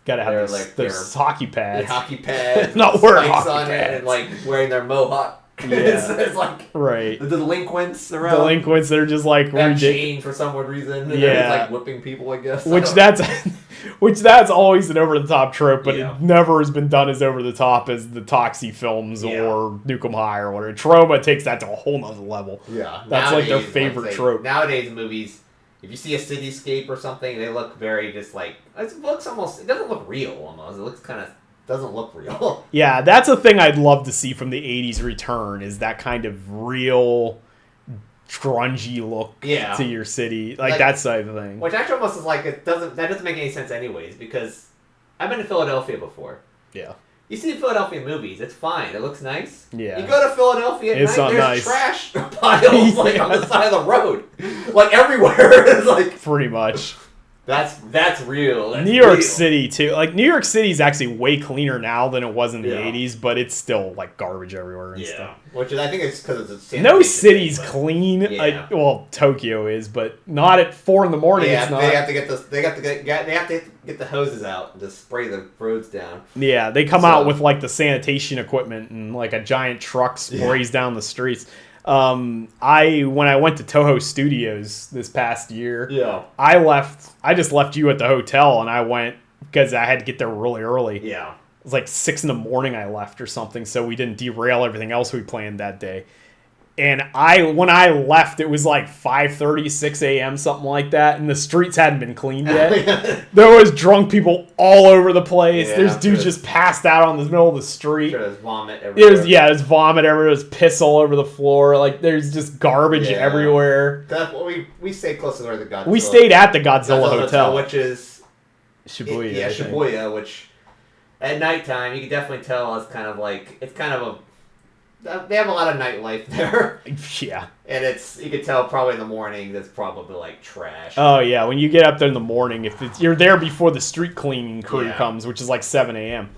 Gotta have those hockey pads. Hockey pads. Not wearing hockey on pads. It and like wearing their mohawk. It's like the delinquents around. Delinquents that are just like chained for some reason. And they're just like whipping people, I guess. Which that's always an over the top trope, but it never has been done as over the top as the Toxic films or Nuke 'Em High or whatever. Troma takes that to a whole nother level. Yeah, that's like their favorite trope. Nowadays, movies. If you see a cityscape or something, they look very just like... It doesn't look real, almost. It looks kind of... doesn't look real. Yeah, that's a thing I'd love to see from the 80s return, is that kind of real, grungy look to your city. Like that type of thing. Which actually almost is like... that doesn't make any sense anyways, because I've been to Philadelphia before. Yeah. You see Philadelphia movies, it's fine. It looks nice. Yeah. You go to Philadelphia at night, there's nice. trash piles on the side of the road. Like everywhere. It's like pretty much. That's real. That's New York real. City too. Like New York City is actually way cleaner now than it was in the 80s, but it's still like garbage everywhere and stuff. Which I think it's because it's a no city's clean. Like, well, Tokyo is, but not at 4 a.m. Yeah, it's not. They have to get the hoses out and just spray the roads down. Yeah, they come out with like the sanitation equipment and like a giant truck sprays down the streets. When I went to Toho Studios this past year, I just left you at the hotel and I went because I had to get there really early. Yeah. It was like 6 a.m. I left or something, so we didn't derail everything else we planned that day. And when I left, it was like 5:30, 6 a.m., something like that, and the streets hadn't been cleaned yet. There was drunk people all over the place. There's dudes just passed out on the middle of the street. There's vomit everywhere. There's vomit everywhere. There's piss all over the floor. Like, there's just garbage everywhere. We stayed close to where the Godzilla... We stayed at the Godzilla Hotel. Which is Shibuya. Yeah, I think. Shibuya, which at nighttime you can definitely tell it's kind of they have a lot of nightlife there. Yeah. And you could tell probably in the morning that's probably like trash. Oh yeah, when you get up there in the morning, you're there before the street cleaning crew comes, which is like 7 a.m.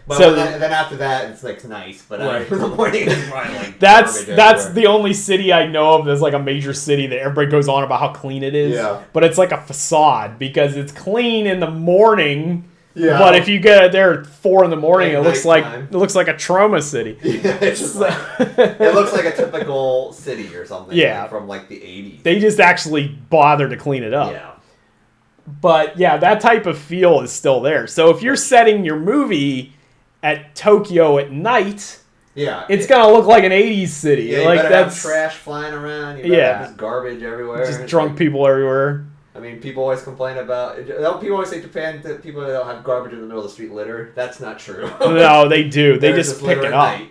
But so then after that, it's like nice. But in the morning, it's probably like that's the only city I know of that's like a major city that everybody goes on about how clean it is. Yeah. But it's like a facade because it's clean in the morning. Yeah. But if you get there at 4 in the morning, it looks like nighttime. a Troma city. Yeah, it's just it looks like a typical city or something. Yeah. Like from like the 80s. They just actually bother to clean it up. Yeah. But yeah, that type of feel is still there. So if you're setting your movie at Tokyo at night, it's gonna look like an 80s city. Yeah, like that's have trash flying around. You better have just garbage everywhere. Just drunk people everywhere. I mean, people always complain about. People always say Japan that people don't have garbage in the middle of the street litter. That's not true. No, they do. They just pick it up. Yeah.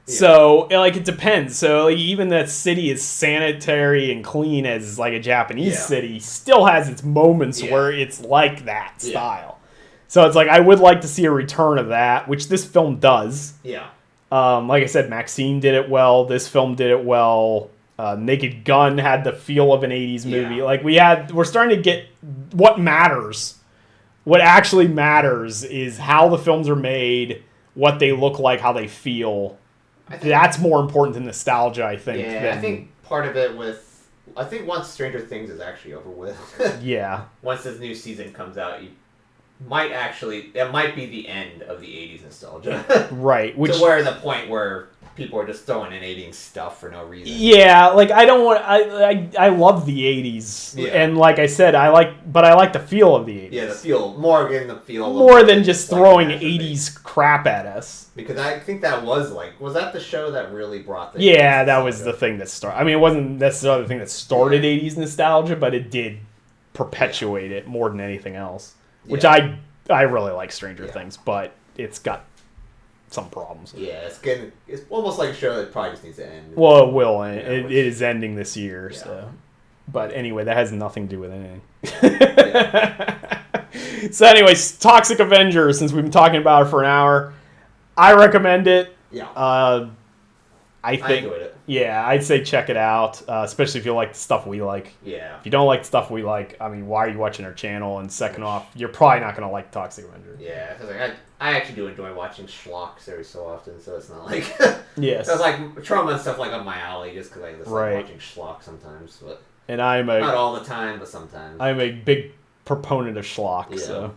So, it depends. So, even that city is sanitary and clean as like a Japanese city, still has its moments where it's like that style. So it's like I would like to see a return of that, which this film does. Yeah. Like I said, Maxine did it well. This film did it well. Naked Gun had the feel of an 80s movie. Like we're starting to get what matters. What actually matters is how the films are made, what they look like, how they feel. That's more important than nostalgia, I think. Yeah, I think part of it once Stranger Things is actually over with. Yeah. Once this new season comes out, it might be the end of the 80s nostalgia. Right. To where the point where people are just throwing in 80s stuff for no reason. Yeah, like I love the 80s. Yeah. And like I said, I like the feel of the 80s. Yeah, the feel. More than just throwing 80s crap at us. Because I think that was that the show that really brought the 80s nostalgia? That was the thing that started. I mean, it wasn't necessarily the thing that started 80s nostalgia, but it did perpetuate it more than anything else. Which I really like Stranger Things, but it's got some problems. Yeah, it's almost like a show that probably just needs to end. Well, it will. It is ending this year, so. But anyway, that has nothing to do with anything. So anyways, Toxic Avenger, since we've been talking about it for an hour, I recommend it. Yeah. I enjoyed it. Yeah, I'd say check it out, especially if you like the stuff we like. Yeah. If you don't like the stuff we like, I mean, why are you watching our channel? And second off, you're probably not going to like Toxic Avenger. Yeah, I actually do enjoy watching schlocks every so often, so it's not like... Yes. So it's like Troma and stuff like up my alley, just because I just like watching schlock sometimes. But and not all the time, but sometimes. I'm a big proponent of schlock, so...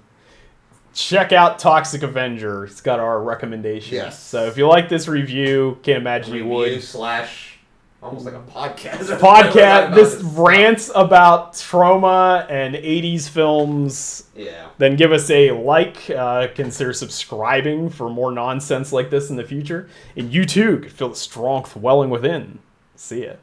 Check out Toxic Avenger. It's got our recommendations. Yes. So if you like this review, can't imagine you would. Almost like a podcast. This rants about Troma and 80s films. Yeah. Then give us a like. Consider subscribing for more nonsense like this in the future. And you too could feel the strength welling within. See ya.